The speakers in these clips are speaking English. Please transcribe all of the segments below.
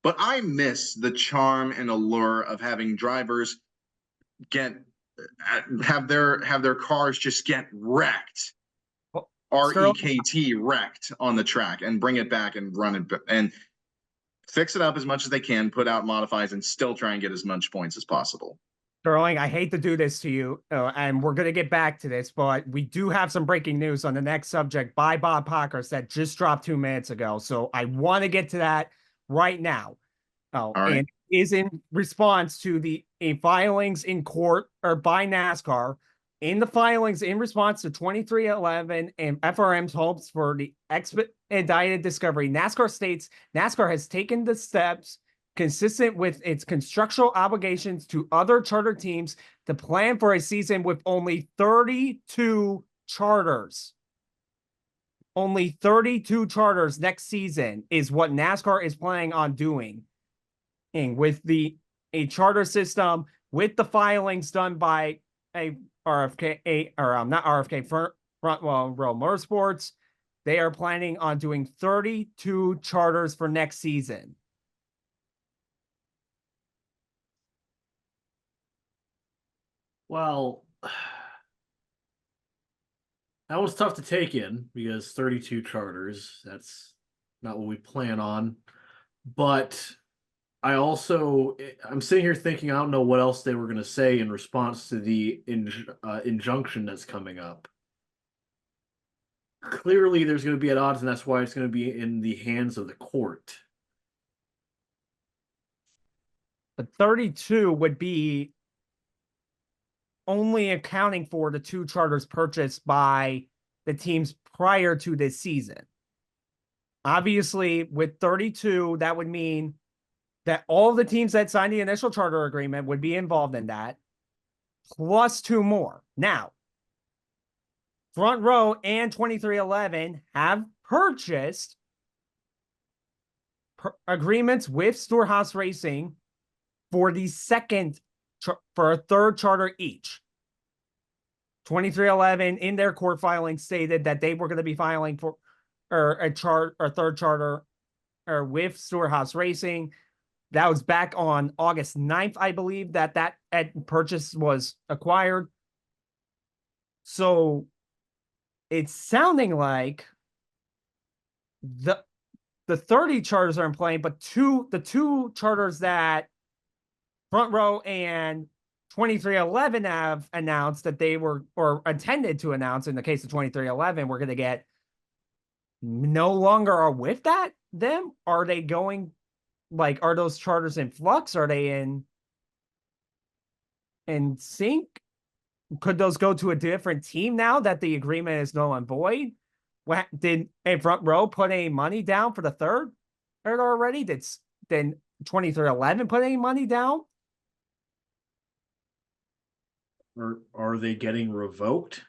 but I miss the charm and allure of having drivers get have their cars just get wrecked, Well, Sterling, REKT wrecked on the track, and bring it back and run it and fix it up as much as they can, put out modifies, and still try and get as much points as possible. Sterling, I hate to do this to you, and we're going to get back to this, but we do have some breaking news on the next subject by Bob Pockers that just dropped 2 minutes ago. So I want to get to that right now. Oh, All right. and is in response to the filings in court or by NASCAR. In the filings in response to 2311 and FRM's hopes for the expedited discovery, NASCAR states NASCAR has taken the steps consistent with its constructional obligations to other charter teams to plan for a season with only 32 charters. Only 32 charters next season is what NASCAR is planning on doing. With a charter system, with the filings done by a RFK, not RFK, Front Row Motorsports, they are planning on doing 32 charters for next season. Well, that was tough to take in because 32 charters, that's not what we plan on. But I'm sitting here thinking, I don't know what else they were going to say in response to the injunction that's coming up. Clearly, there's going to be at odds, and that's why it's going to be in the hands of the court. But 32 would be only accounting for the 2 charters purchased by the teams prior to this season. Obviously, with 32, that would mean that all the teams that signed the initial charter agreement would be involved in that, plus 2 more. Now, Front Row and 2311 have purchased agreements with Storehouse Racing for the for a third charter each. 2311 in their court filing stated that they were going to be filing for a third charter with Storehouse Racing. That was back on August 9th, I believe, that purchase was acquired. So it's sounding like the 30 charters are in play, but the two charters that Front Row and 2311 have announced that they were, or intended to announce in the case of 2311, we're going to get no longer are with them. Are they going, are those charters in flux? Are they in sync? Could those go to a different team now that the agreement is null and void? Did a Front Row put any money down for the third already? Did 2311 put any money down? Or are they getting revoked?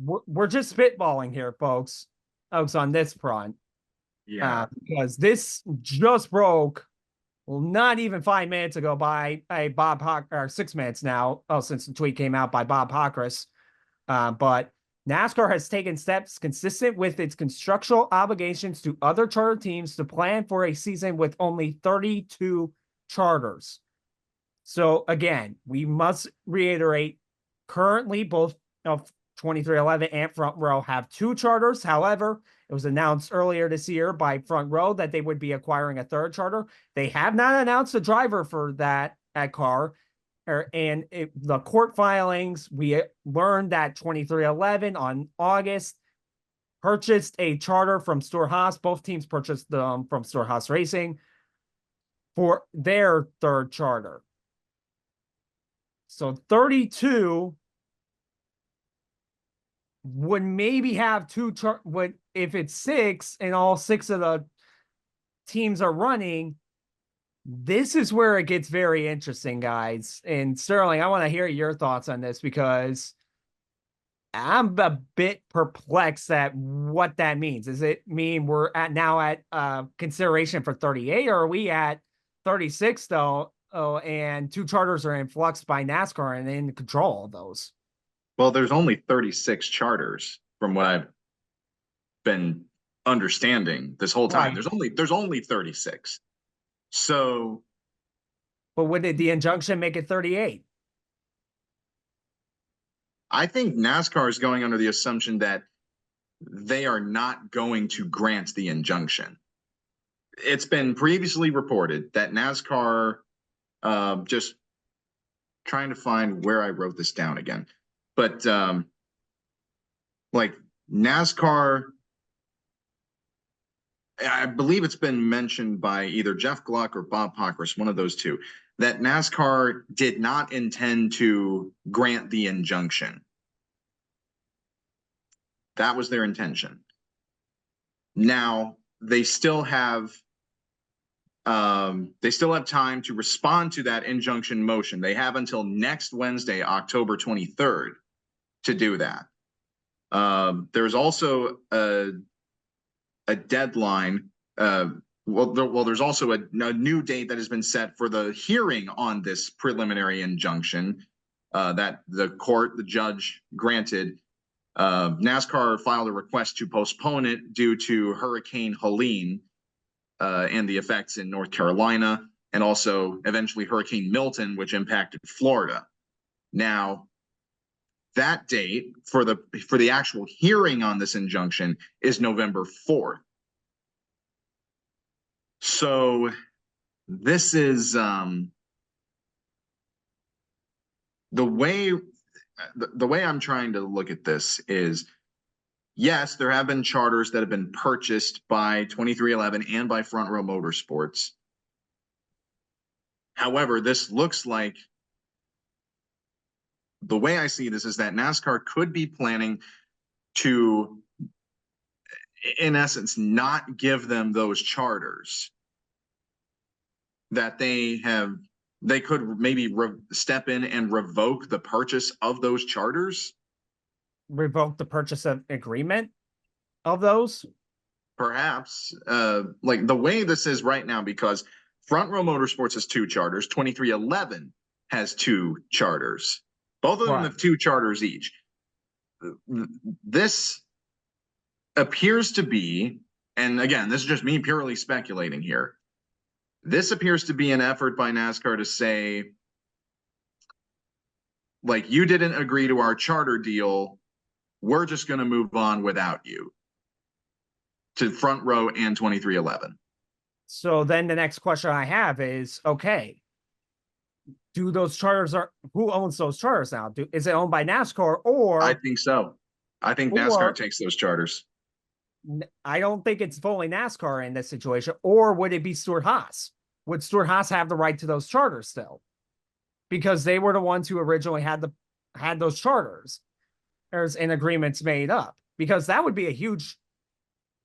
We're just spitballing here, folks on this front. Yeah. Because this just broke not even 5 minutes ago by Bob or 6 minutes now, since the tweet came out by Bob Pockris. But NASCAR has taken steps consistent with its constructional obligations to other charter teams to plan for a season with only 32 charters. So again, we must reiterate, currently both of 2311 and Front Row have 2 charters. However, it was announced earlier this year by Front Row that they would be acquiring a third charter. They have not announced a driver for that car. And the court filings, we learned that 2311 on August purchased a charter from Storehouse. Both teams purchased them from Storehouse Racing for their third charter. So 32 would maybe have 2 if it's 6 and all 6 of the teams are running. This is where it gets very interesting, guys. And Sterling, I want to hear your thoughts on this because I'm a bit perplexed at what that means. Does it mean we're now at consideration for 38, or are we at 36 though? Oh, and 2 charters are in flux by NASCAR and in control of those. Well, there's only 36 charters from what I've been understanding this whole time. Right. There's only 36. So But would the injunction make it 38? I think NASCAR is going under the assumption that they are not going to grant the injunction. It's been previously reported that NASCAR, just trying to find where I wrote this down again, but like NASCAR, I believe it's been mentioned by either Jeff Gluck or Bob Pockrass, one of those two, that NASCAR did not intend to grant the injunction. That was their intention. Now they still have time to respond to that injunction motion. They have until next Wednesday, October 23rd, to do that. There's also a deadline. There's also a new date that has been set for the hearing on this preliminary injunction that the judge granted. NASCAR filed a request to postpone it due to Hurricane Helene and the effects in North Carolina, and also eventually Hurricane Milton, which impacted Florida. Now, that date for the actual hearing on this injunction is November 4th. So this is the way I'm trying to look at this is, yes, there have been charters that have been purchased by 2311 and by Front Row Motorsports. However, this looks like, the way I see this is that NASCAR could be planning to, in essence, not give them those charters that they could maybe step in and revoke the purchase of those charters. Revoke the purchase of agreement of those? Perhaps. Like the way this is right now, because Front Row Motorsports has 2 charters, 2311 has 2 charters. Both of them have 2 charters each. This appears to be, and again, this is just me purely speculating here, this appears to be an effort by NASCAR to say, like, you didn't agree to our charter deal, we're just going to move on without you, to Front Row and 2311. So then the next question I have is, okay, do those charters who owns those charters now? Is it owned by NASCAR or? I think so. I think NASCAR takes those charters. I don't think it's fully NASCAR in this situation. Or would it be Stewart-Haas? Would Stewart-Haas have the right to those charters still? Because they were the ones who originally had those charters and agreements made up. Because that would be a huge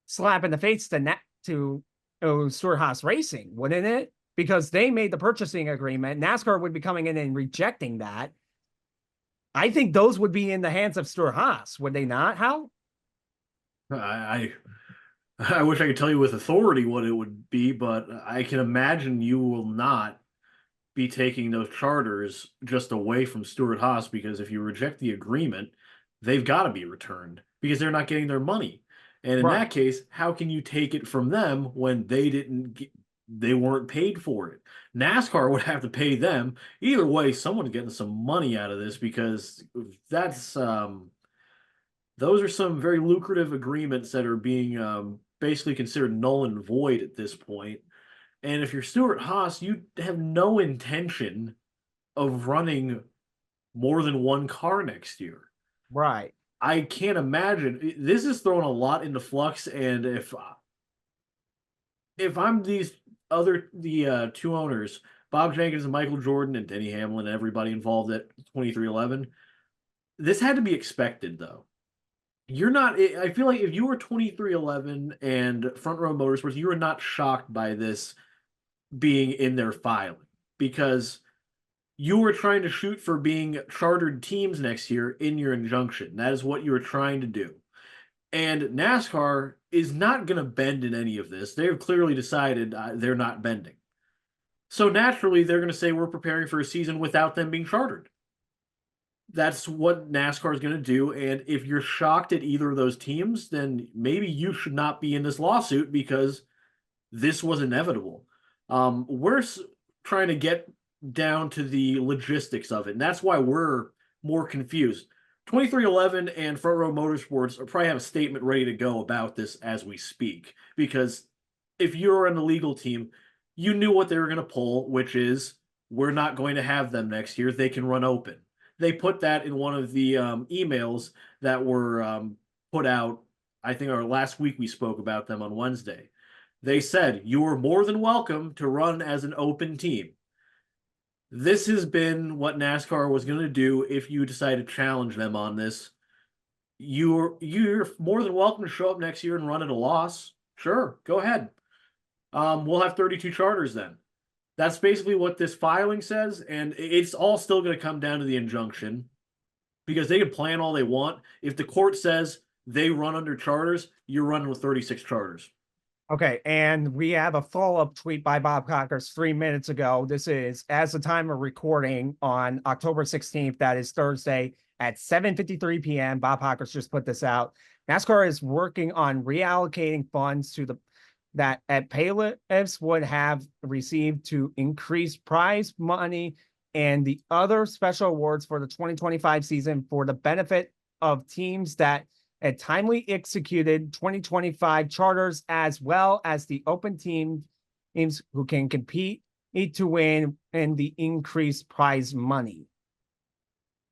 slap in the face to Stewart-Haas Racing, wouldn't it? Because they made the purchasing agreement. NASCAR would be coming in and rejecting that. I think those would be in the hands of Stewart-Haas, would they not? How? I wish I could tell you with authority what it would be, but I can imagine you will not be taking those charters just away from Stewart-Haas, because if you reject the agreement, they've got to be returned because they're not getting their money. And in that case, how can you take it from them when they weren't paid for it? NASCAR would have to pay them. Either way, someone's getting some money out of this, because that's those are some very lucrative agreements that are being basically considered null and void at this point. And if you're Stewart-Haas, you have no intention of running more than one car next year. Right. I can't imagine. This is throwing a lot into flux, and if I'm the 2 owners, Bob Jenkins and Michael Jordan and Denny Hamlin and everybody involved at 2311, this had to be expected, though. I feel like if you were 2311 and Front Row Motorsports, you were not shocked by this being in their filing, because you were trying to shoot for being chartered teams next year in your injunction. That is what you were trying to do. And NASCAR is not going to bend in any of this. They've clearly decided they're not bending. So naturally, they're going to say we're preparing for a season without them being chartered. That's what NASCAR is going to do. And if you're shocked at either of those teams, then maybe you should not be in this lawsuit, because this was inevitable. We're trying to get down to the logistics of it, and that's why we're more confused. 2311 and Front Row Motorsports are probably have a statement ready to go about this as we speak, because if you're an illegal team, you knew what they were going to pull, which is we're not going to have them next year. They can run open. They put that in one of the emails that were put out. I think our last week we spoke about them on Wednesday. They said you are more than welcome to run as an open team. This has been what NASCAR was going to do if you decide to challenge them on this. You're more than welcome to show up next year and run at a loss. Sure, go ahead. We'll have 32 charters then. That's basically what this filing says, and it's all still going to come down to the injunction, because they can plan all they want. If the court says they run under charters, you're running with 36 charters. Okay, and we have a follow-up tweet by Bob Cockers 3 minutes ago. This is, as the time of recording on October 16th, that is Thursday at 7:53 p.m. Bob Cockers just put this out. NASCAR is working on reallocating funds to that bailiffs would have received to increase prize money and the other special awards for the 2025 season for the benefit of teams that had timely executed 2025 charters, as well as the open teams who can compete to win and the increased prize money.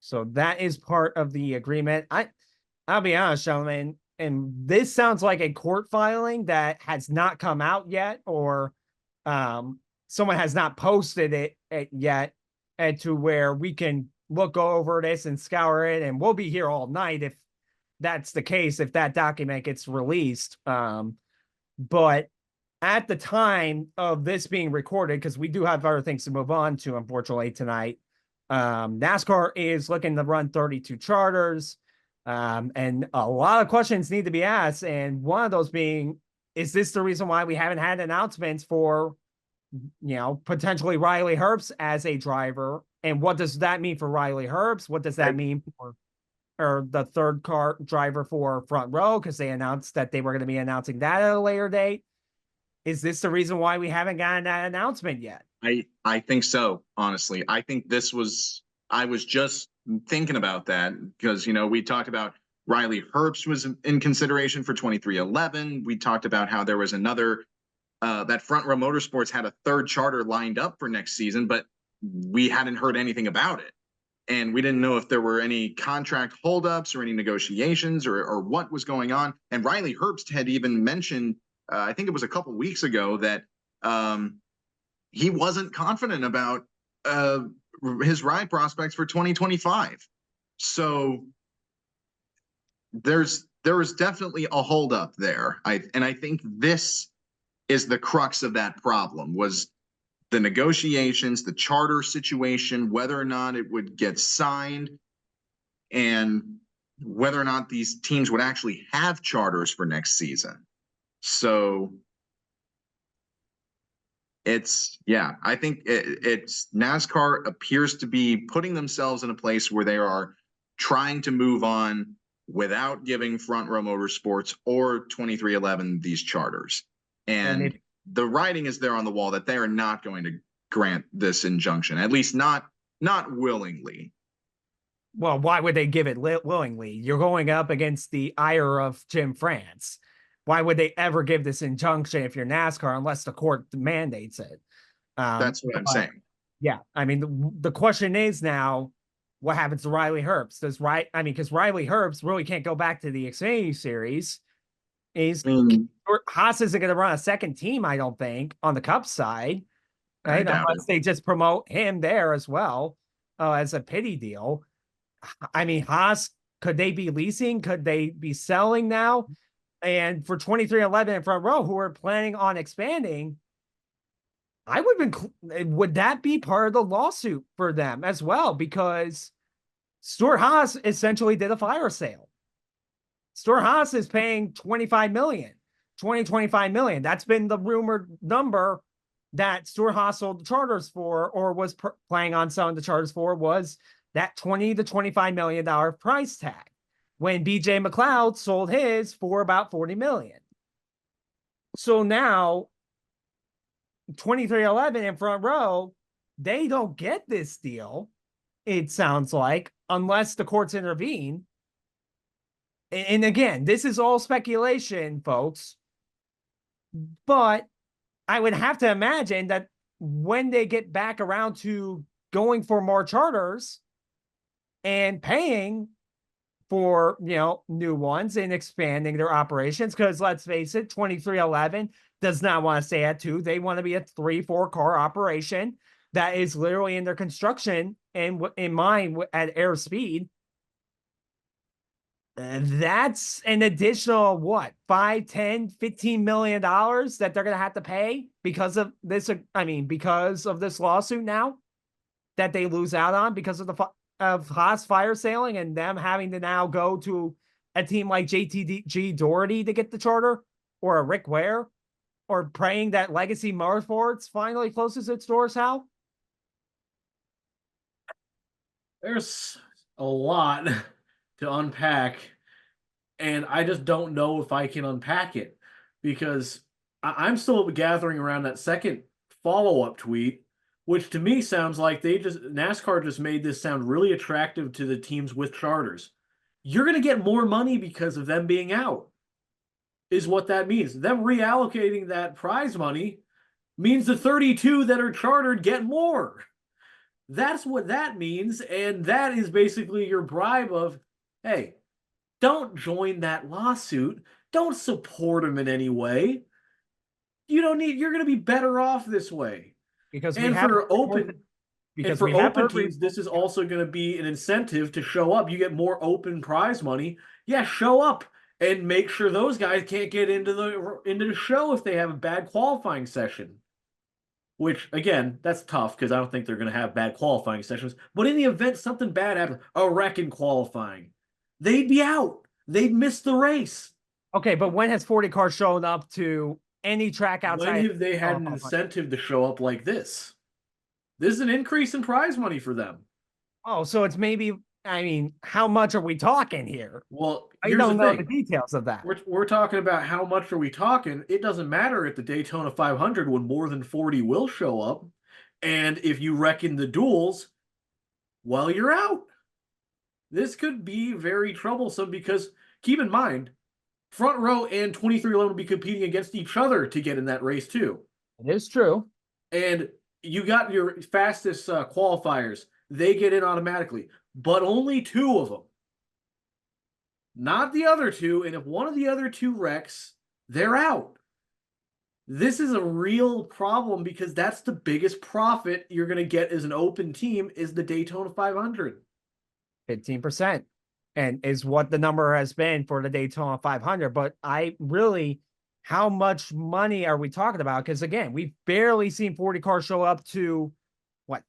So that is part of the agreement. I'll be honest, gentlemen, and this sounds like a court filing that has not come out yet, or someone has not posted it yet, and to where we can look over this and scour it, and we'll be here all night if that's the case, if that document gets released. But at the time of this being recorded, because we do have other things to move on to, unfortunately, tonight, NASCAR is looking to run 32 charters. And a lot of questions need to be asked. And one of those being, is this the reason why we haven't had announcements for, potentially Riley Herbst as a driver? And what does that mean for Riley Herbst? What does that mean for the third car driver for Front Row? Because they announced that they were going to be announcing that at a later date. Is this the reason why we haven't gotten that announcement yet? I think so, honestly. I think I was just thinking about that because, we talked about Riley Herbst was in consideration for 2311. We talked about how there was another, that Front Row Motorsports had a third charter lined up for next season, but we hadn't heard anything about it. And we didn't know if there were any contract holdups or any negotiations or what was going on. And Riley Herbst had even mentioned, I think it was a couple weeks ago, that he wasn't confident about his ride prospects for 2025. So there was definitely a holdup there. I think this is the crux of that problem, was the negotiations, the charter situation, whether or not it would get signed, and whether or not these teams would actually have charters for next season. So I think it's NASCAR appears to be putting themselves in a place where they are trying to move on without giving Front Row Motorsports or 2311 these charters. And the writing is there on the wall that they are not going to grant this injunction, at least not willingly. Well, why would they give it willingly? You're going up against the ire of Jim France. Why would they ever give this injunction if you're NASCAR unless the court mandates it? That's what I'm saying. Yeah, I mean, the question is now, what happens to Riley Herbst? Because Riley Herbst really can't go back to the Xfinity Series. Haas isn't going to run a second team, I don't think, on the Cup side, right? Unless they just promote him there as well as a pity deal. I mean, Haas, could they be leasing? Could they be selling now? And for 2311 and Front Row, who are planning on expanding, would that be part of the lawsuit for them as well? Because Stuart Haas essentially did a fire sale. Stuart Haas is paying $25 million. That's been the rumored number that Stuart Haas sold the charters for, or was planning on selling the charters for, was that $20 to $25 million price tag, when BJ McLeod sold his for about $40 million. So now 2311 in Front Row, they don't get this deal, it sounds like, unless the courts intervene. And again, this is all speculation, folks. But I would have to imagine that when they get back around to going for more charters and paying for, new ones and expanding their operations, because let's face it, 2311 does not want to stay at 2. They want to be a 3-4 car operation that is literally in their construction and in mind at airspeed. That's an additional what, 5, 10, $15 million that they're going to have to pay because of this. I mean, because of this lawsuit now that they lose out on because of of Haas fire sailing and them having to now go to a team like JTG Doherty to get the charter, or a Rick Ware, or praying that Legacy Motorsports finally closes its doors. How? There's a lot to unpack, and I just don't know if I can unpack it, because I'm still gathering around that second follow-up tweet, which to me sounds like NASCAR just made this sound really attractive to the teams with charters. You're going to get more money because of them being out, is what that means. Them reallocating that prize money means the 32 that are chartered get more. That's what that means, and that is basically your bribe of, hey, don't join that lawsuit. Don't support them in any way. You're going to be better off this way. Because for open teams, this is also going to be an incentive to show up. You get more open prize money. Yeah, show up and make sure those guys can't get into the show if they have a bad qualifying session. Which, again, that's tough because I don't think they're going to have bad qualifying sessions. But in the event something bad happens, a wreck in qualifying, they'd be out. They'd miss the race. Okay, but when has 40 cars shown up to any track outside? When have they had an incentive to show up like this? This is an increase in prize money for them. Oh, so it's maybe, I mean, how much are we talking here? Well, I don't know the details of that. We're talking about how much are we talking. It doesn't matter at the Daytona 500 when more than 40 will show up. And if you reckon the duels, well, you're out. This could be very troublesome because, keep in mind, Front Row and 2311 will be competing against each other to get in that race too. It is true. And you got your fastest qualifiers. They get in automatically, but only 2 of them. Not the other 2, and if one of the other 2 wrecks, they're out. This is a real problem because that's the biggest profit you're going to get as an open team is the Daytona 500. 15%, and is what the number has been for the Daytona 500. But how much money are we talking about? Because again, we've barely seen 40 cars show up to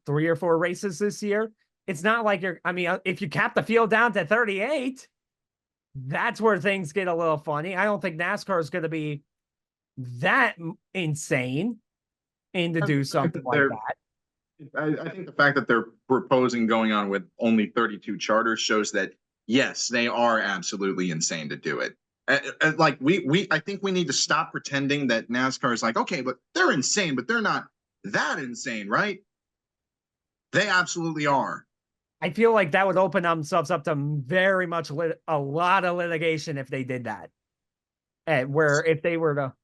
3 or 4 races this year. It's not like if you cap the field down to 38, that's where things get a little funny. I don't think NASCAR is going to be that insane to do something like that. I think the fact that they're proposing going on with only 32 charters shows that, yes, they are absolutely insane to do it. I think we need to stop pretending that NASCAR is like, okay, but they're insane, but they're not that insane, right? They absolutely are. I feel like that would open themselves up to very much a lot of litigation if they did that. And where if they were to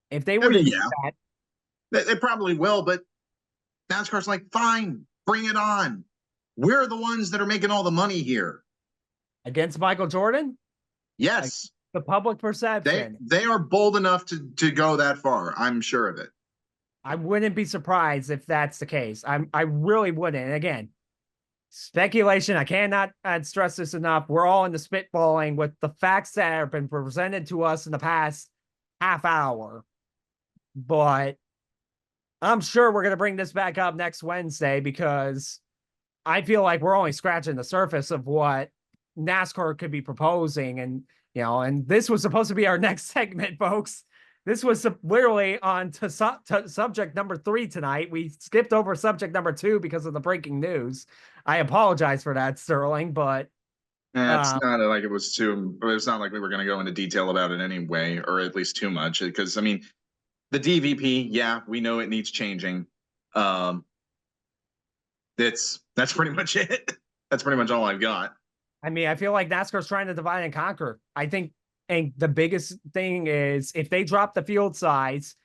do that, they probably will. But NASCAR's like, fine, bring it on. We're the ones that are making all the money here. Against Michael Jordan? Yes. The public perception. They are bold enough to go that far. I'm sure of it. I wouldn't be surprised if that's the case. I really wouldn't. And again, speculation. I cannot stress this enough. We're all in the spitballing with the facts that have been presented to us in the past half hour. But I'm sure we're going to bring this back up next Wednesday because I feel like we're only scratching the surface of what NASCAR could be proposing. And, and this was supposed to be our next segment, folks. This was literally on to subject number 3 tonight. We skipped over subject number 2 because of the breaking news. I apologize for that, Sterling, but it's not like it was too. It's not like we were going to go into detail about it anyway, or at least too much. Because The DVP, yeah, we know it needs changing. That's pretty much it. That's pretty much all I've got. I mean, I feel like NASCAR's trying to divide and conquer. I think, and the biggest thing is if they drop the field size,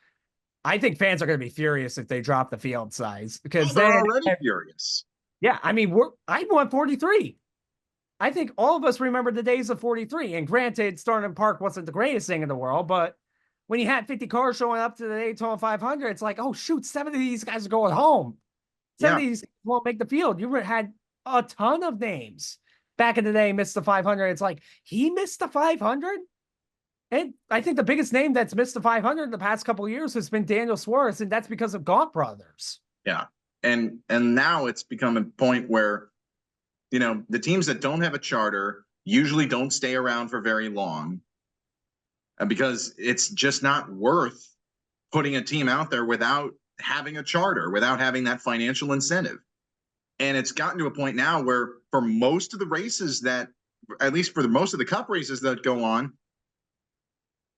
I think fans are going to be furious if they drop the field size because They're then already furious. Yeah, I mean, I want 43. I think all of us remember the days of 43. And granted, Starling Park wasn't the greatest thing in the world, but when you had 50 cars showing up to the Daytona 500, it's like, oh shoot, 7 of these guys are going home. 7 of these won't make the field. You had a ton of names back in the day missed the 500. It's like he missed the 500. And I think the biggest name that's missed the 500 in the past couple of years has been Daniel Suarez, and that's because of Gaunt Brothers. Yeah. And now it's become a point where, the teams that don't have a charter usually don't stay around for very long because it's just not worth putting a team out there without having a charter, without having that financial incentive. And it's gotten to a point now where for most of the races that, at least for most of the cup races that go on,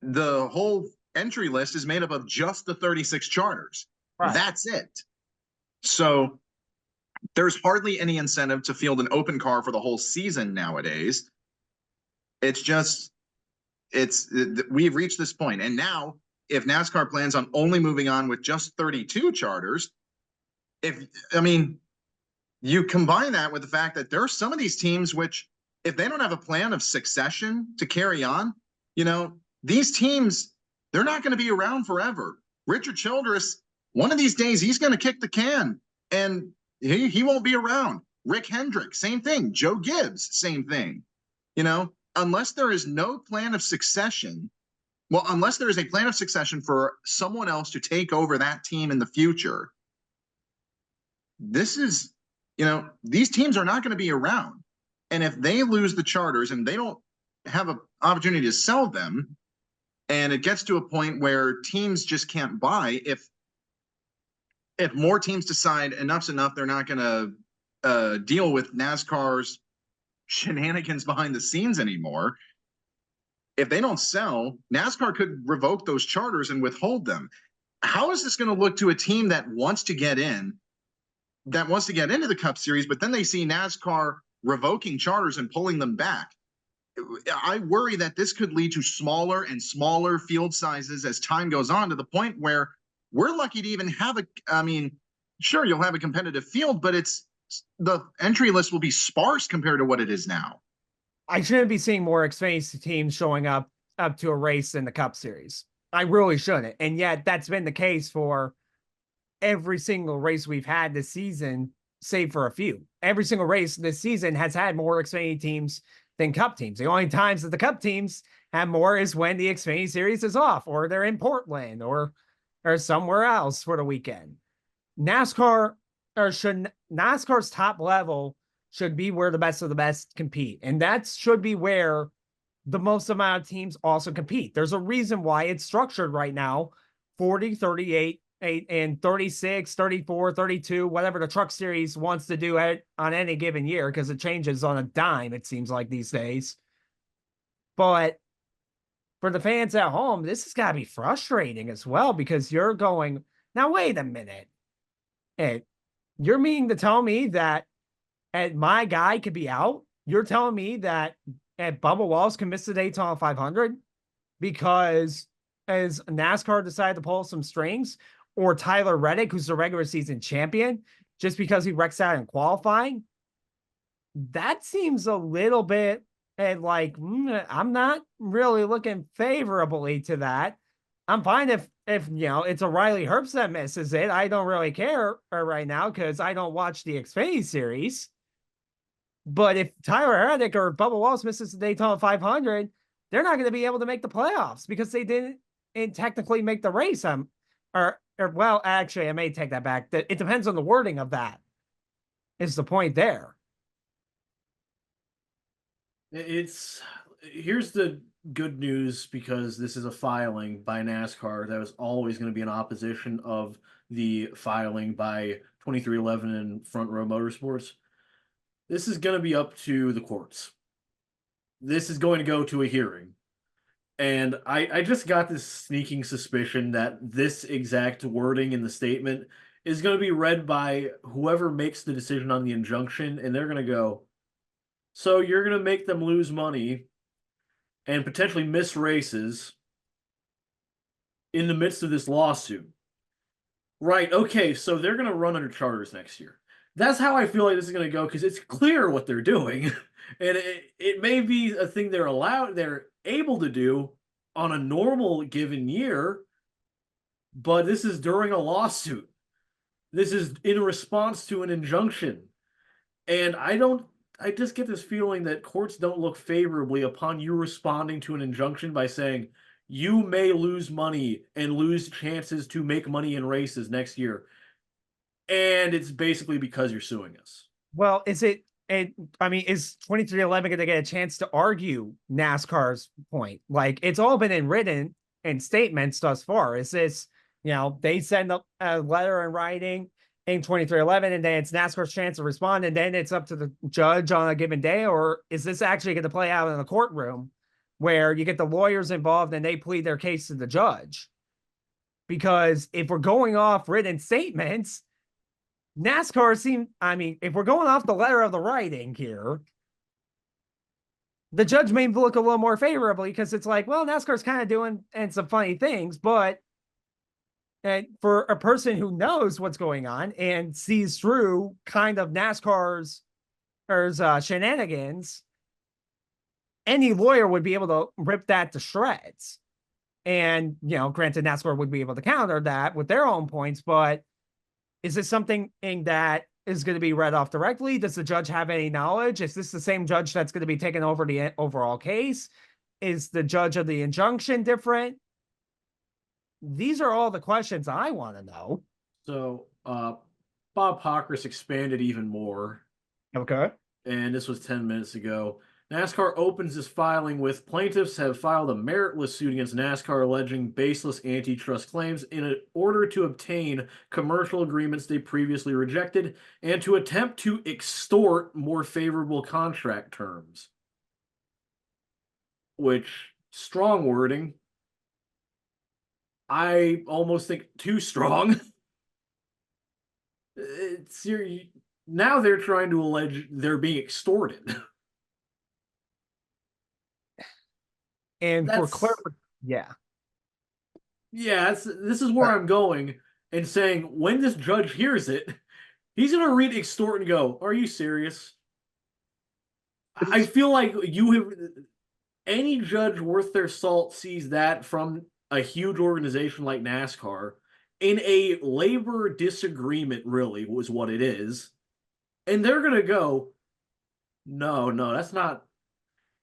the whole entry list is made up of just the 36 charters. Right. That's it. So there's hardly any incentive to field an open car for the whole season nowadays. We've reached this point. And now if NASCAR plans on only moving on with just 32 charters, you combine that with the fact that there are some of these teams which, if they don't have a plan of succession to carry on, these teams, they're not going to be around forever. Richard Childress, one of these days, he's going to kick the can and he won't be around. Rick Hendrick, same thing. Joe Gibbs, same thing. Unless there is no plan of succession, unless there is a plan of succession for someone else to take over that team in the future, these teams are not going to be around. And if they lose the charters and they don't have an opportunity to sell them, and it gets to a point where teams just can't buy, if more teams decide enough's enough, they're not going to deal with NASCAR's shenanigans behind the scenes anymore. If they don't sell, NASCAR could revoke those charters and withhold them. How is this going to look to a team that wants to get into the Cup Series, but then they see NASCAR revoking charters and pulling them back? I worry that this could lead to smaller and smaller field sizes as time goes on, to the point where we're lucky to even have sure, you'll have a competitive field, but the entry list will be sparse compared to what it is now. I shouldn't be seeing more Xfinity teams showing up to a race in the Cup Series. I really shouldn't. And yet that's been the case for every single race we've had this season, save for a few. Every single race this season has had more Xfinity teams than Cup teams. The only times that the Cup teams have more is when the Xfinity Series is off, or they're in Portland, or somewhere else for the weekend. NASCAR's top level should be where the best of the best compete. And that should be where the most amount of teams also compete. There's a reason why it's structured right now, 40, 38, 8, and 36, 34, 32, whatever the truck series wants to do on any given year, because it changes on a dime, it seems like these days. But for the fans at home, this has got to be frustrating as well, because you're going, now wait a minute. You're meaning to tell me that my guy could be out? You're telling me that Bubba Wallace can miss the Daytona 500 because as NASCAR decided to pull some strings, or Tyler Reddick, who's the regular season champion, just because he wrecks out in qualifying? That seems a little bit like, I'm not really looking favorably to that. I'm fine if it's a Riley Herbst that misses it. I don't really care right now because I don't watch the Xfinity Series. But if Tyler Reddick or Bubba Wallace misses the Daytona 500, they're not going to be able to make the playoffs because they didn't technically make the race. Well, actually, I may take that back. It depends on the wording of that, is the point there. Here's the good news, because this is a filing by NASCAR that was always going to be in opposition of the filing by 2311 and Front Row Motorsports. This is going to be up to the courts. This is going to go to a hearing. And I just got this sneaking suspicion that this exact wording in the statement is going to be read by whoever makes the decision on the injunction, and they're going to go, so you're going to make them lose money and potentially miss races in the midst of this lawsuit. Right, okay, so they're going to run under charters next year. That's how I feel like this is going to go, because it's clear what they're doing. And it may be a thing they're able to do on a normal given year, but this is during a lawsuit. This is in response to an injunction. And I just get this feeling that courts don't look favorably upon you responding to an injunction by saying, you may lose money and lose chances to make money in races next year. And it's basically because you're suing us. Well, is 2311 going to get a chance to argue NASCAR's point? Like, it's all been in written and statements thus far. Is this, they send a letter in writing in 2311, and then it's NASCAR's chance to respond, and then it's up to the judge on a given day? Or is this actually going to play out in the courtroom where you get the lawyers involved and they plead their case to the judge? Because if we're going off written statements, NASCAR if we're going off the letter of the writing here, the judge may look a little more favorably, because it's like, well, NASCAR's kind of doing some funny things, but for a person who knows what's going on and sees through kind of NASCAR's shenanigans, any lawyer would be able to rip that to shreds. And, granted, NASCAR would be able to counter that with their own points, but is this something that is going to be read off directly? Does the judge have any knowledge? Is this the same judge that's going to be taking over the overall case? Is the judge of the injunction different? These are all the questions I want to know. So, Bob Pockris expanded even more. Okay. And this was 10 minutes ago. NASCAR opens this filing with plaintiffs have filed a meritless suit against NASCAR alleging baseless antitrust claims in order to obtain commercial agreements they previously rejected and to attempt to extort more favorable contract terms. Which, strong wording. I almost think too strong. Now they're trying to allege they're being extorted. And for clarity, yeah. Yeah, this is where I'm going and saying, when this judge hears it, he's going to read extort and go, are you serious? I feel like any judge worth their salt sees that from a huge organization like NASCAR in a labor disagreement, really, was what it is. And they're going to go, no, that's not.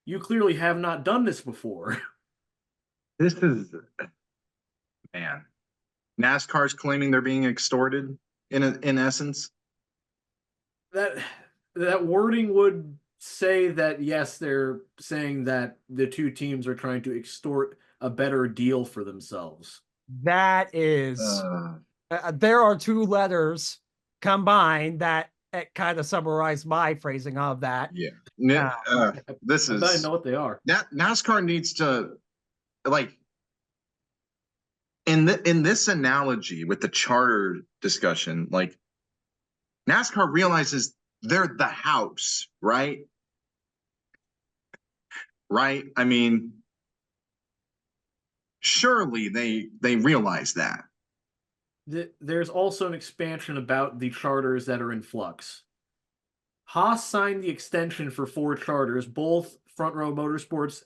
You clearly have not done this before. This is, man, NASCAR's claiming they're being extorted in essence. That wording would say that, yes, they're saying that the two teams are trying to extort a better deal for themselves. That is, there are two letters combined that kind of summarize my phrasing of that. Yeah. This is, I know what they are. NASCAR needs to, like, in this analogy with the charter discussion, like, NASCAR realizes they're the house, right? Right? I mean, surely they realize that. There's also an expansion about the charters that are in flux. Haas signed the extension for 4 charters, both Front Row Motorsports,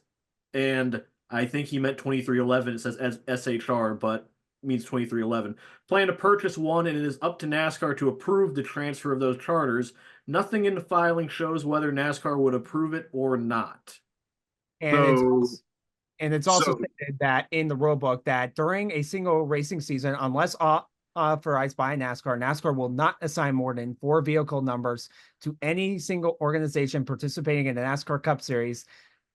and I think he meant 2311. It says as SHR, but means 2311. Plan to purchase one, and it is up to NASCAR to approve the transfer of those charters. Nothing in the filing shows whether NASCAR would approve it or not. And it's also stated that in the rule book that during a single racing season, unless authorized by NASCAR, NASCAR will not assign more than 4 vehicle numbers to any single organization participating in the NASCAR Cup Series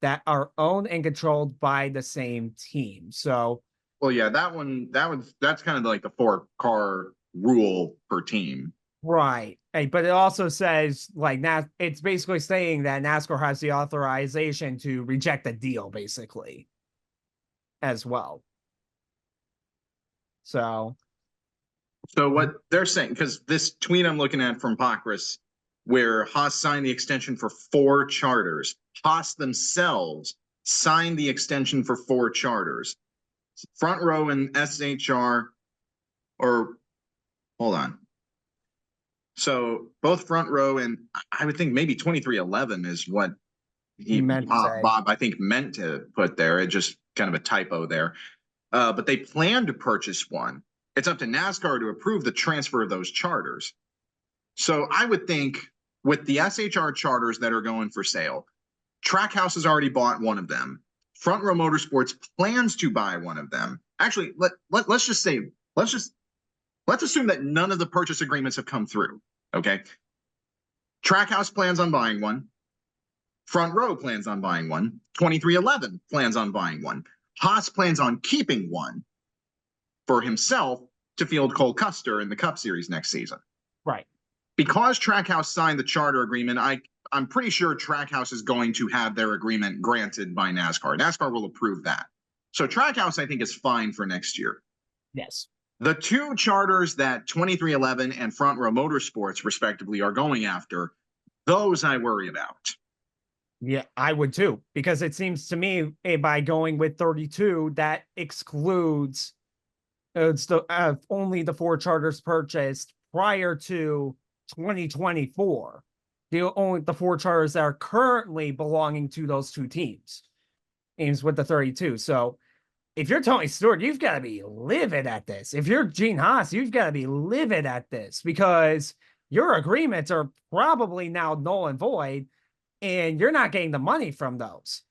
that are owned and controlled by the same team. So, well, yeah, that's kind of like the 4-car rule per team. Right. But it also says, like, it's basically saying that NASCAR has the authorization to reject a deal, basically. as well. So what they're saying, because this tweet I'm looking at from Pacris, where Haas signed the extension for 4 charters, Haas themselves signed the extension for 4 charters. Front Row and SHR, or hold on. So both Front Row and I would think maybe 2311 is what he meant to say. Bob, I think, meant to put there. It just kind of a typo there. But they plan to purchase one. It's up to NASCAR to approve the transfer of those charters. So I would think with the SHR charters that are going for sale, Trackhouse has already bought one of them. Front Row Motorsports plans to buy one of them. Actually, let's assume that none of the purchase agreements have come through. Okay. Trackhouse plans on buying one. Front Row plans on buying one. 2311 plans on buying one. Haas plans on keeping one for himself to field Cole Custer in the Cup Series next season. Right. Because Trackhouse signed the charter agreement, I'm pretty sure Trackhouse is going to have their agreement granted by NASCAR. NASCAR will approve that. So Trackhouse, I think, is fine for next year. Yes. The 2 charters that 2311 and Front Row Motorsports, respectively, are going after, those I worry about. Yeah, I would too, because it seems to me by going with 32, that excludes only the 4 charters purchased prior to 2024. The 4 charters that are currently belonging to those 2 teams with the 32. So if you're Tony Stewart, you've got to be livid at this. If you're Gene Haas, you've got to be livid at this, because your agreements are probably now null and void, and you're not getting the money from those.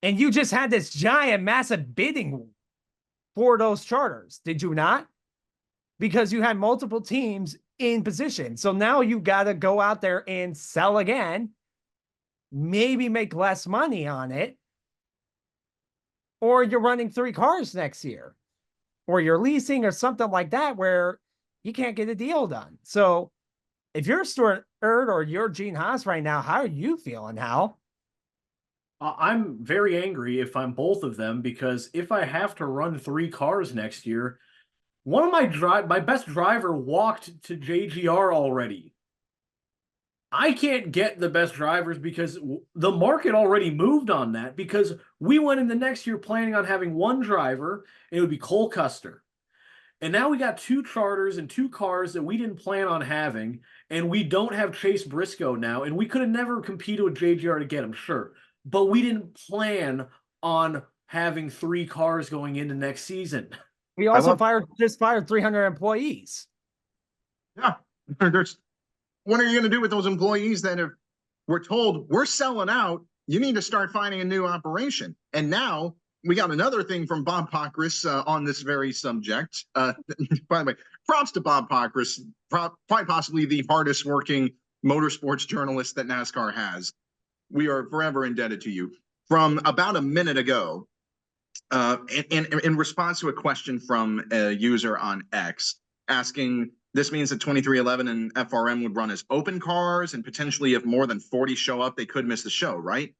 And you just had this giant, massive bidding for those charters, did you not? Because you had multiple teams in position. So now you got to go out there and sell again, maybe make less money on it, or you're running 3 cars next year, or you're leasing or something like that where you can't get a deal done. So if you're Stuart or you're Gene Haas right now, how are you feeling, Hal? I'm very angry if I'm both of them, because if I have to run 3 cars next year, one of my best driver walked to JGR already. I can't get the best drivers because the market already moved on that, because we went in the next year planning on having 1 driver, and it would be Cole Custer. And now we got 2 charters and 2 cars that we didn't plan on having, and we don't have Chase Briscoe now, and we could have never competed with JGR to get him, sure. But we didn't plan on having 3 cars going into next season. We also fired 300 employees. Yeah. What are you going to do with those employees that we're told we're selling out? You need to start finding a new operation. And now we got another thing from Bob Pacris on this very subject. By the way, props to Bob Pacris, quite possibly the hardest working motorsports journalist that NASCAR has. We are forever indebted to you. From about a minute ago, in response to a question from a user on X asking, this means that 2311 and FRM would run as open cars, and potentially if more than 40 show up, they could miss the show, right?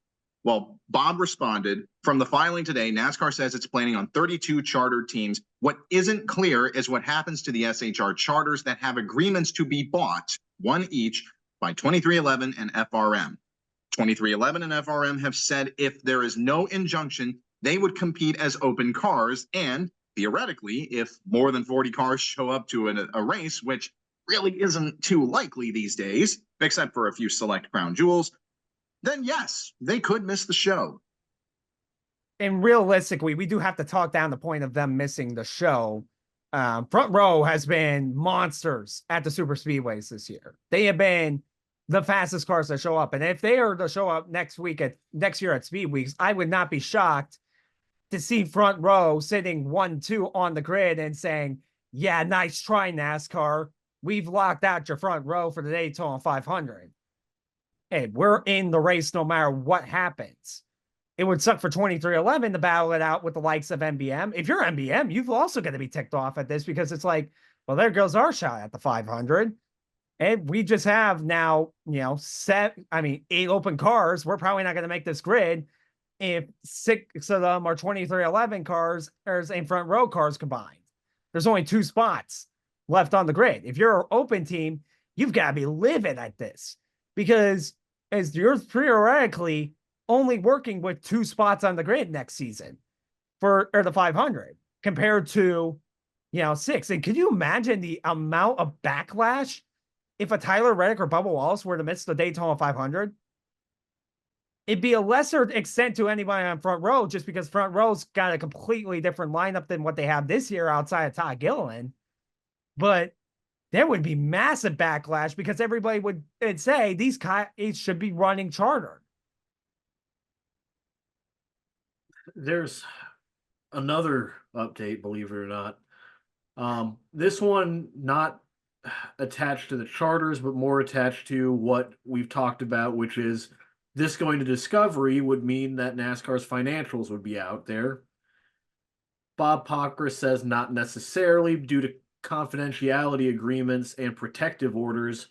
Well, Bob responded, from the filing today, NASCAR says it's planning on 32 chartered teams. What isn't clear is what happens to the SHR charters that have agreements to be bought, 1 each, by 2311 and FRM. 2311 and FRM have said if there is no injunction, they would compete as open cars, and theoretically, if more than 40 cars show up to a race, which really isn't too likely these days, except for a few select crown jewels, then yes, they could miss the show. And realistically, we do have to talk down the point of them missing the show. Front Row has been monsters at the super speedways this year. They have been the fastest cars that show up. And if they are to show up next year at Speed Weeks, I would not be shocked to see Front Row sitting 1-2 on the grid and saying, yeah, nice try, NASCAR. We've locked out your front row for the Daytona 500. Hey, we're in the race no matter what happens. It would suck for 2311 to battle it out with the likes of MBM. If you're MBM, you've also got to be ticked off at this, because it's like, well, there goes our shot at the 500. And we just have now, 8 open cars. We're probably not going to make this grid. if 6 of them are 2311 cars and front row cars combined. There's only 2 spots left on the grid. If you're an open team, you've got to be livid at this, because as you're theoretically only working with 2 spots on the grid next season for the 500 compared to 6. And can you imagine the amount of backlash if a Tyler Reddick or Bubba Wallace were to miss the Daytona 500? It'd be a lesser extent to anybody on front row, just because front row's got a completely different lineup than what they have this year outside of Todd Gilliland. But there would be massive backlash because everybody would say these guys should be running chartered. There's another update, believe it or not. This one not attached to the charters, but more attached to what we've talked about, which is this going to Discovery would mean that NASCAR's financials would be out there. Bob Pockris says not necessarily, due to confidentiality agreements and protective orders.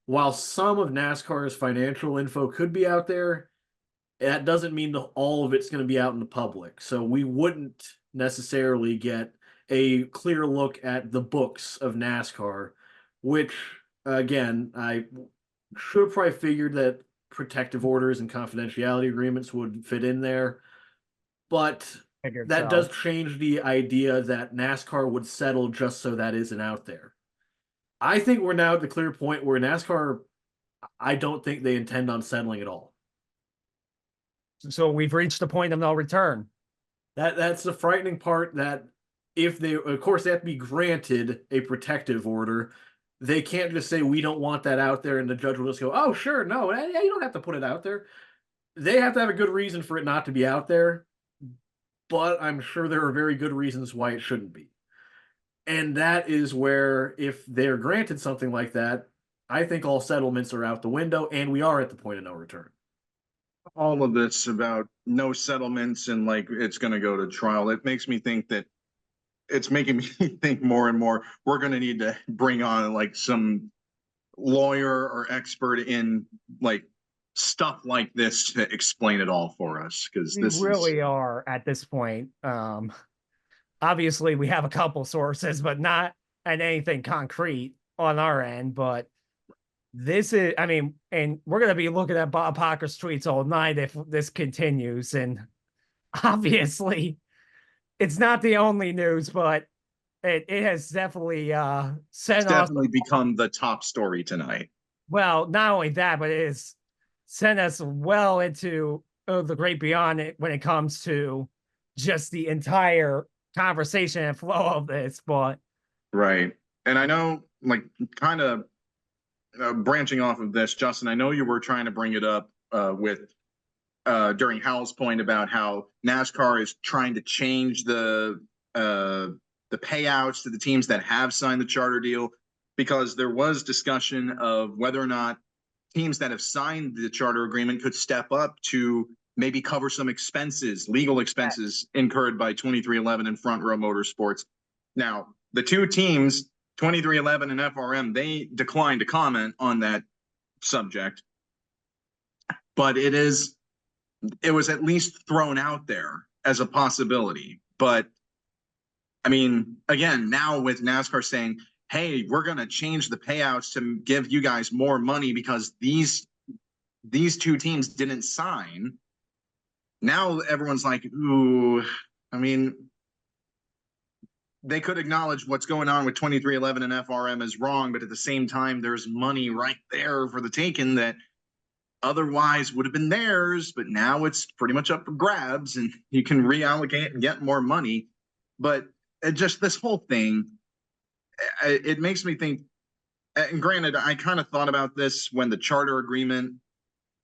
While some of NASCAR's financial info could be out there, that doesn't mean that all of it's going to be out in the public. So we wouldn't necessarily get a clear look at the books of NASCAR, which, again, I should have probably figured that protective orders and confidentiality agreements would fit in there. But that does change the idea that NASCAR would settle just so that isn't out there. I think we're now at the clear point where NASCAR, I don't think they intend on settling at all. So we've reached the point of no return. That's the frightening part, that if they, of course, they have to be granted a protective order. They can't just say, we don't want that out there, and the judge will just go, oh, sure, no, you don't have to put it out there. They have to have a good reason for it not to be out there, but I'm sure there are very good reasons why it shouldn't be. And that is where, if they're granted something like that, I think all settlements are out the window, and we are at the point of no return. All of this about no settlements and like it's going to go to trial, it makes me think that it's making me think more and more we're going to need to bring on like some lawyer or expert in like stuff like this to explain it all for us, because this really are at this point. Obviously we have a couple sources, but not at anything concrete on our end. But this is, I mean, and we're going to be looking at Bob Pockris tweets all night if this continues. And obviously it's not the only news, but it has definitely definitely become the top story tonight. Well, not only that, but it has sent us well into the great beyond it when it comes to just the entire conversation and flow of this. But right. And I know, like, kind of branching off of this, Justin, I know you were trying to bring it up with during Hal's point about how NASCAR is trying to change the payouts to the teams that have signed the charter deal, because there was discussion of whether or not teams that have signed the charter agreement could step up to maybe cover some expenses, legal expenses incurred by 2311 and Front Row Motorsports. Now, the two teams, 2311 and FRM, they declined to comment on that subject, but it was at least thrown out there as a possibility. But I mean, again, now with NASCAR saying, hey, we're going to change the payouts to give you guys more money because these two teams didn't sign. Now everyone's like, ooh, I mean, they could acknowledge what's going on with 2311 and FRM is wrong, but at the same time, there's money right there for the taking that otherwise would have been theirs, but now it's pretty much up for grabs and you can reallocate and get more money. But just this whole thing, it makes me think, and granted, I kind of thought about this when the charter agreement,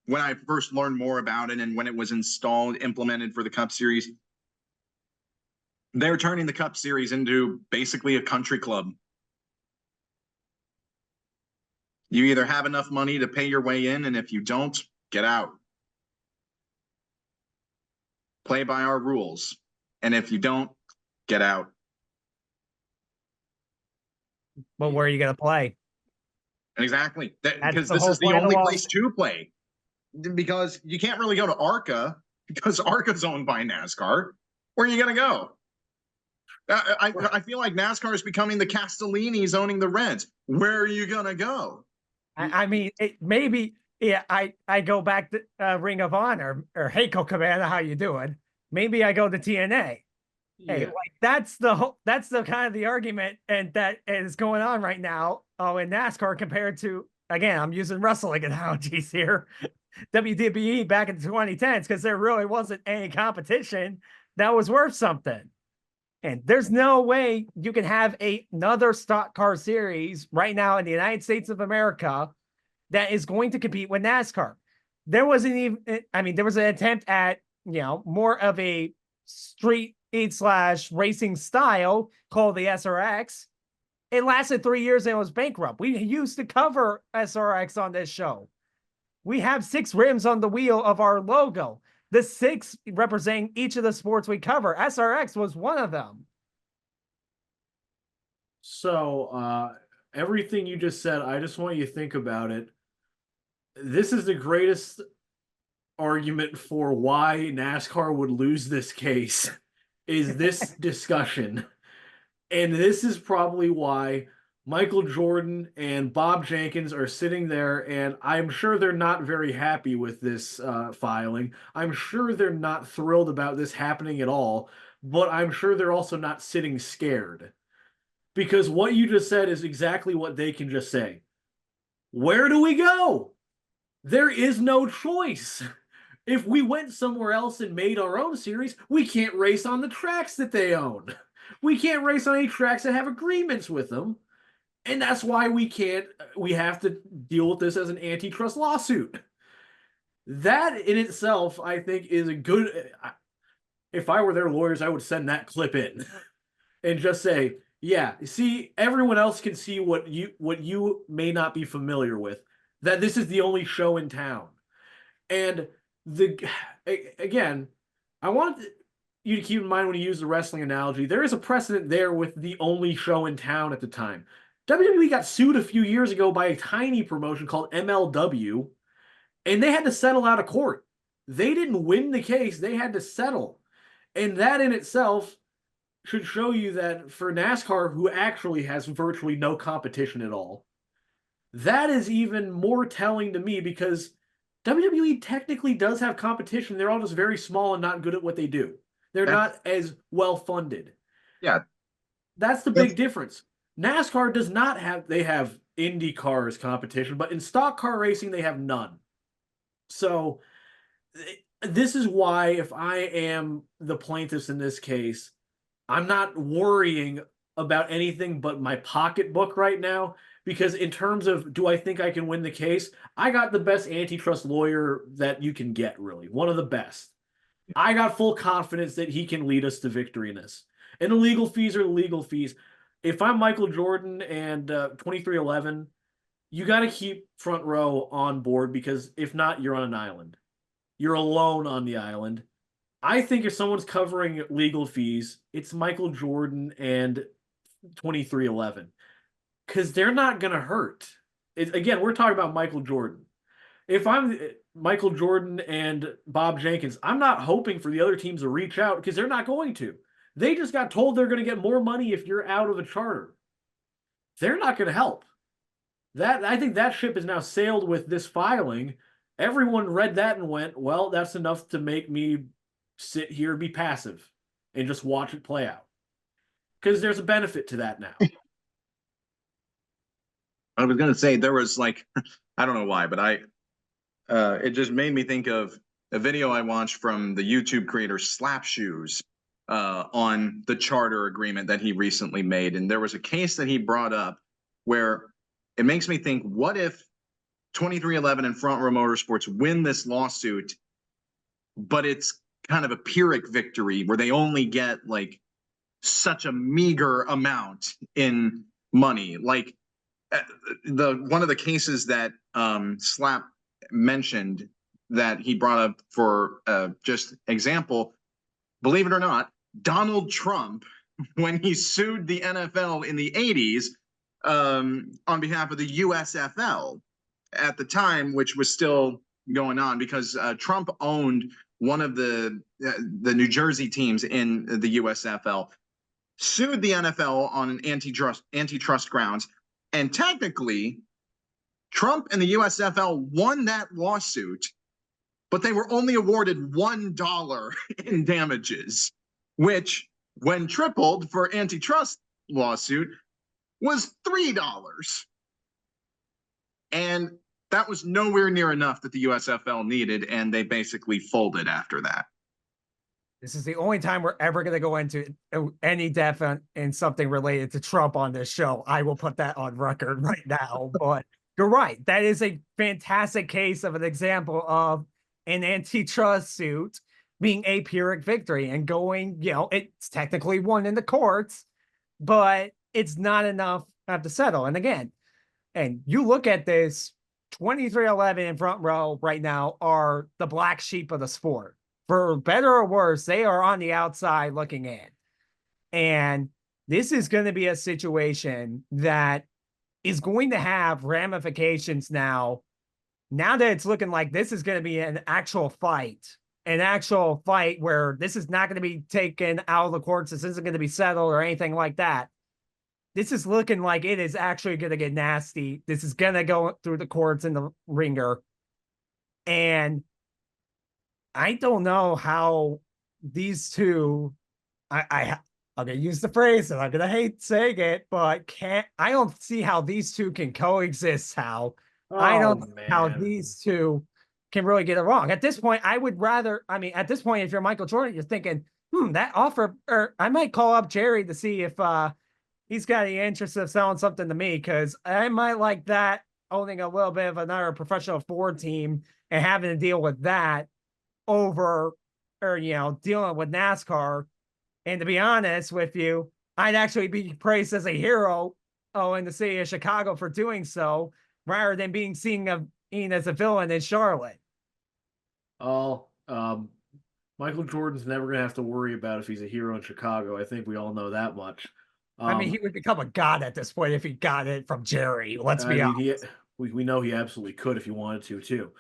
when I first learned more about it and when it was implemented for the Cup Series, they're turning the Cup Series into basically a country club. You either have enough money to pay your way in, and if you don't, get out. Play by our rules. And if you don't, get out. But where are you going to play? Exactly. Because this is the only place to play. Because you can't really go to ARCA because ARCA's owned by NASCAR. Where are you going to go? I feel like NASCAR is becoming the Castellinis owning the Reds. Where are you going to go? I mean, maybe, yeah, I go back to Ring of Honor or Hey Cabana, how you doing? Maybe I go to TNA. Hey, like that's the kind of the argument and that is going on right now in NASCAR compared to, again, I'm using wrestling analogies here, WWE back in the 2010s, because there really wasn't any competition that was worth something. And there's no way you can have another stock car series right now in the United States of America that is going to compete with NASCAR. There wasn't even, I mean, there was an attempt at, more of a street / racing style called the SRX. It lasted 3 years and it was bankrupt. We used to cover SRX on this show. We have 6 rims on the wheel of our logo. The 6 representing each of the sports we cover. SRX was one of them. So, everything you just said, I just want you to think about it. This is the greatest argument for why NASCAR would lose this case, is this discussion. And this is probably why Michael Jordan and Bob Jenkins are sitting there, and I'm sure they're not very happy with this filing. I'm sure they're not thrilled about this happening at all, but I'm sure they're also not sitting scared. Because what you just said is exactly what they can just say. Where do we go? There is no choice. If we went somewhere else and made our own series, we can't race on the tracks that they own. We can't race on any tracks that have agreements with them. And that's why we have to deal with this as an antitrust lawsuit. That in itself, I think, is a good, if I were their lawyers, I would send that clip in and just say, yeah, see, everyone else can see what you may not be familiar with, that this is the only show in town. And again, I want you to keep in mind when you use the wrestling analogy, there is a precedent there with the only show in town at the time. WWE got sued a few years ago by a tiny promotion called MLW, and they had to settle out of court. They didn't win the case, they had to settle. And that in itself should show you that for NASCAR, who actually has virtually no competition at all, that is even more telling to me, because WWE technically does have competition. They're all just very small and not good at what they do. They're not as well funded. Yeah. That's the big difference. NASCAR does not have, they have IndyCar as competition, but in stock car racing, they have none. So this is why, if I am the plaintiffs in this case, I'm not worrying about anything but my pocketbook right now, because in terms of, do I think I can win the case? I got the best antitrust lawyer that you can get, really. One of the best. I got full confidence that he can lead us to victory in this. And the legal fees are legal fees. If I'm Michael Jordan and 2311, you got to keep Front Row on board, because if not, you're on an island. You're alone on the island. I think if someone's covering legal fees, it's Michael Jordan and 2311, because they're not going to hurt. Again, we're talking about Michael Jordan. If I'm Michael Jordan and Bob Jenkins, I'm not hoping for the other teams to reach out, because they're not going to. They just got told they're going to get more money if you're out of a charter. They're not going to help. I think that ship has now sailed with this filing. Everyone read that and went, well, that's enough to make me sit here and be passive and just watch it play out. Because there's a benefit to that now. I was going to say, there was like, I don't know why, but it just made me think of a video I watched from the YouTube creator Slap Shoes on the charter agreement that he recently made. And there was a case that he brought up where it makes me think, what if 2311 and Front Row Motorsports win this lawsuit, but it's kind of a Pyrrhic victory where they only get like such a meager amount in money. Like one of the cases that Slap mentioned that he brought up for just example, believe it or not, Donald Trump, when he sued the NFL in the 80s on behalf of the USFL at the time, which was still going on, because Trump owned one of the New Jersey teams in the USFL, sued the NFL on an antitrust grounds, and technically, Trump and the USFL won that lawsuit, but they were only awarded $1 in damages, which, when tripled for antitrust lawsuit, was $3. And that was nowhere near enough that the USFL needed, and they basically folded after that. This is the only time we're ever going to go into any depth in something related to Trump on this show. I will put that on record right now. But you're right. That is a fantastic case of an example of an antitrust suit being a Pyrrhic victory and going, it's technically won in the courts, but it's not enough to settle. And again, and you look at this, 2311 and Front Row right now are the black sheep of the sport. For better or worse, they are on the outside looking in. And this is going to be a situation that is going to have ramifications now that it's looking like this is going to be an actual fight where this is not going to be taken out of the courts. This isn't going to be settled or anything like that. This is looking like it is actually going to get nasty. This is going to go through the courts in the ringer. And I don't know how these two, I'm going to use the phrase, and I'm going to hate saying it, but I don't see how these two can coexist, Hal. I don't know how these two can really get it wrong. At this point, at this point, if you're Michael Jordan, you're thinking, that offer, or I might call up Jerry to see if he's got any interest of selling something to me, because I might like that, owning a little bit of another professional Ford team and having to deal with that over, or, dealing with NASCAR. And to be honest with you, I'd actually be praised as a hero in the city of Chicago for doing so, rather than being seen as a villain in Charlotte. Michael Jordan's never going to have to worry about if he's a hero in Chicago. I think we all know that much. He would become a god at this point if he got it from Jerry. Let's be honest. We know he absolutely could if he wanted to, too.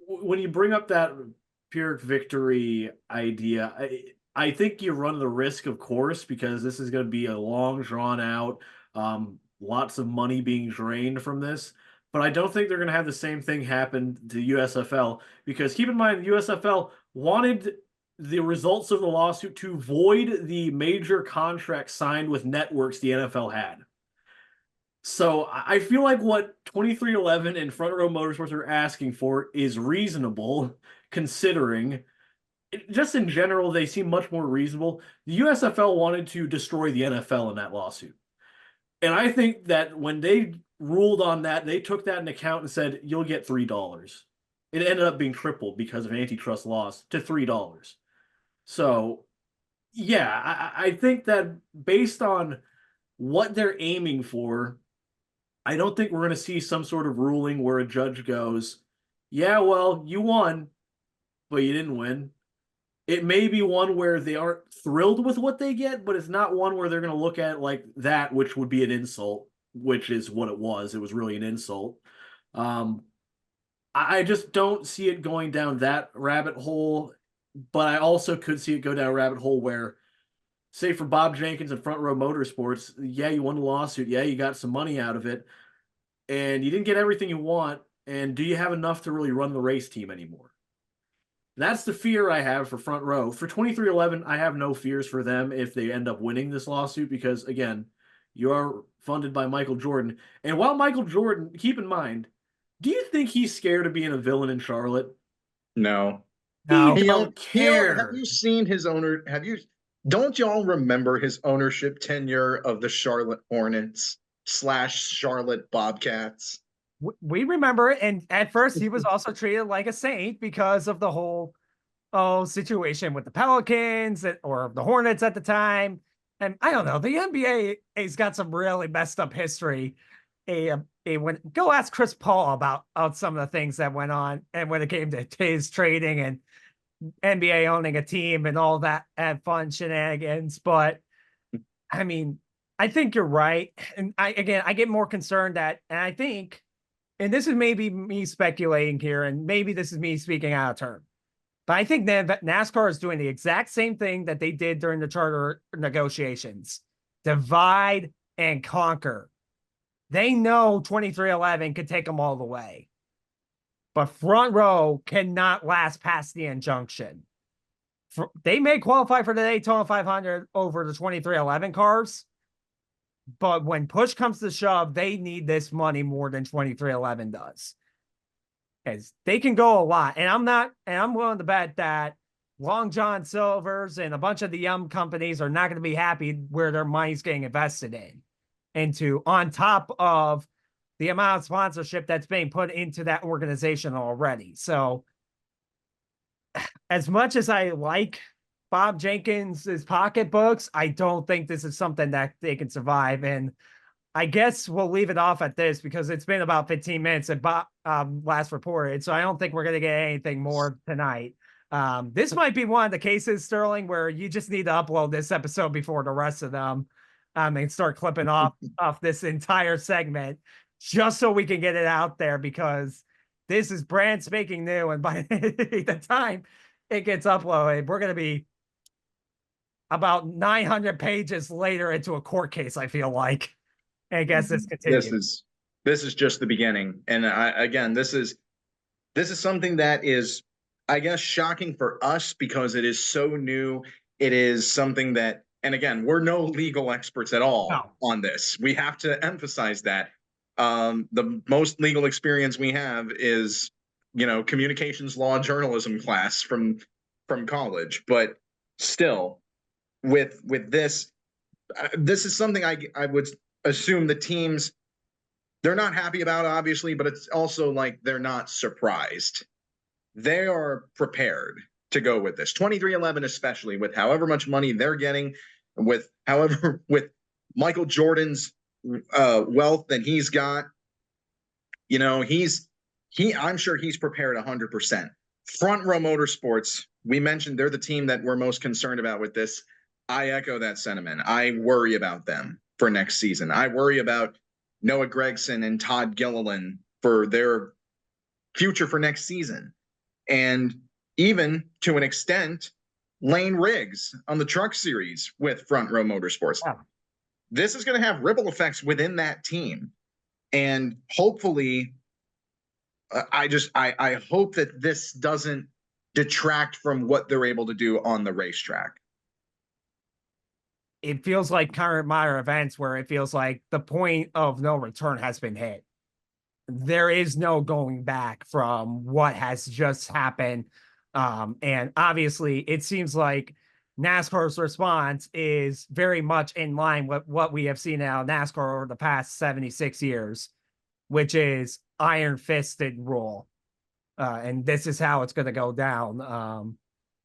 When you bring up that Pyrrhic victory idea, I think you run the risk, of course, because this is going to be a long, drawn out, lots of money being drained from this. But I don't think they're going to have the same thing happen to USFL, because keep in mind, USFL wanted the results of the lawsuit to void the major contract signed with networks the NFL had. So I feel like what 2311 and Front Row Motorsports are asking for is reasonable, considering, just in general, they seem much more reasonable. The USFL wanted to destroy the NFL in that lawsuit. And I think that when they ruled on that, they took that into account and said, you'll get $3. It ended up being tripled because of antitrust laws to $3. So, yeah, I think that based on what they're aiming for, I don't think we're going to see some sort of ruling where a judge goes, yeah, well, you won, but you didn't win. It may be one where they aren't thrilled with what they get, but it's not one where they're going to look at it like that, which would be an insult, which is what it was. It was really an insult. I just don't see it going down that rabbit hole, but I also could see it go down a rabbit hole where, say for Bob Jenkins and Front Row Motorsports, yeah, you won the lawsuit. Yeah, you got some money out of it, and you didn't get everything you want. And do you have enough to really run the race team anymore? That's the fear I have for Front Row. For 2311, I have no fears for them if they end up winning this lawsuit, because, again, you are funded by Michael Jordan. And while Michael Jordan, keep in mind, do you think he's scared of being a villain in Charlotte? No. He don't care. Have you seen his owner? Don't y'all remember his ownership tenure of the Charlotte Hornets / Charlotte Bobcats? We remember it, and at first he was also treated like a saint because of the whole situation with the Pelicans or the Hornets at the time. And I don't know, the NBA has got some really messed up history. Go ask Chris Paul about some of the things that went on, and when it came to his trading and NBA owning a team and all that fun shenanigans. But I mean, I think you're right, and I get more concerned and I think and this is maybe me speculating here, and maybe this is me speaking out of turn, but I think that NASCAR is doing the exact same thing that they did during the charter negotiations. Divide and conquer. They know 2311 could take them all the way. But Front Row cannot last past the injunction. They may qualify for the Daytona 500 over the 2311 cars, but when push comes to shove, they need this money more than 2311 does. As they can go a lot. And I'm willing to bet that Long John Silver's and a bunch of the young companies are not going to be happy where their money's getting invested into, on top of the amount of sponsorship that's being put into that organization already. So as much as I like Bob Jenkins' pocketbooks, I don't think this is something that they can survive. And I guess we'll leave it off at this because it's been about 15 minutes and Bob last reported. So I don't think we're going to get anything more tonight. This might be one of the cases, Sterling, where you just need to upload this episode before the rest of them and start clipping off this entire segment just so we can get it out there, because this is brand spanking new. And by the time it gets uploaded, we're going to be about 900 pages later into a court case, I feel like. And I guess this continues. This is just the beginning. And again, this is something that is, I guess, shocking for us because it is so new. It is something that, and again, we're no legal experts at all on this. We have to emphasize that. The most legal experience we have is, communications law journalism class from college. But still, with this is something I would assume the teams, they're not happy about, obviously, but it's also like they're not surprised. They are prepared to go with this. 2311, especially with however much money they're getting, with Michael Jordan's wealth that he's got, I'm sure he's prepared 100%. Front Row Motorsports, we mentioned they're the team that we're most concerned about with this. I echo that sentiment. I worry about them for next season. I worry about Noah Gragson and Todd Gilliland for their future for next season. And even to an extent, Lane Riggs on the Truck Series with Front Row Motorsports. Yeah. This is going to have ripple effects within that team. And hopefully, I hope that this doesn't detract from what they're able to do on the racetrack. It feels like current modern events where it feels like the point of no return has been hit. There is no going back from what has just happened. And obviously, it seems like NASCAR's response is very much in line with what we have seen now NASCAR over the past 76 years, which is iron-fisted rule. And this is how it's going to go down.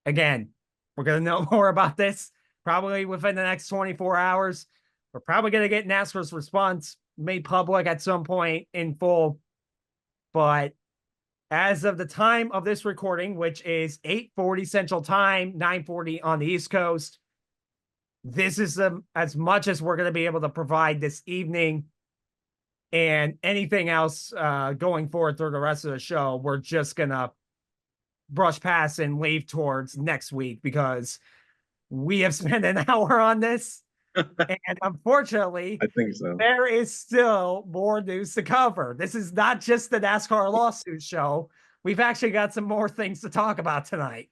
Again, we're going to know more about this probably within the next 24 hours. We're probably going to get NASCAR's response made public at some point in full. But as of the time of this recording, which is 8:40 Central Time, 9:40 on the East Coast, this is as much as we're going to be able to provide this evening. And anything else going forward through the rest of the show, we're just going to brush past and leave towards next week, because we have spent an hour on this. And unfortunately, I think so. There is still more news to cover. This is not just the NASCAR lawsuit show. We've actually got some more things to talk about tonight.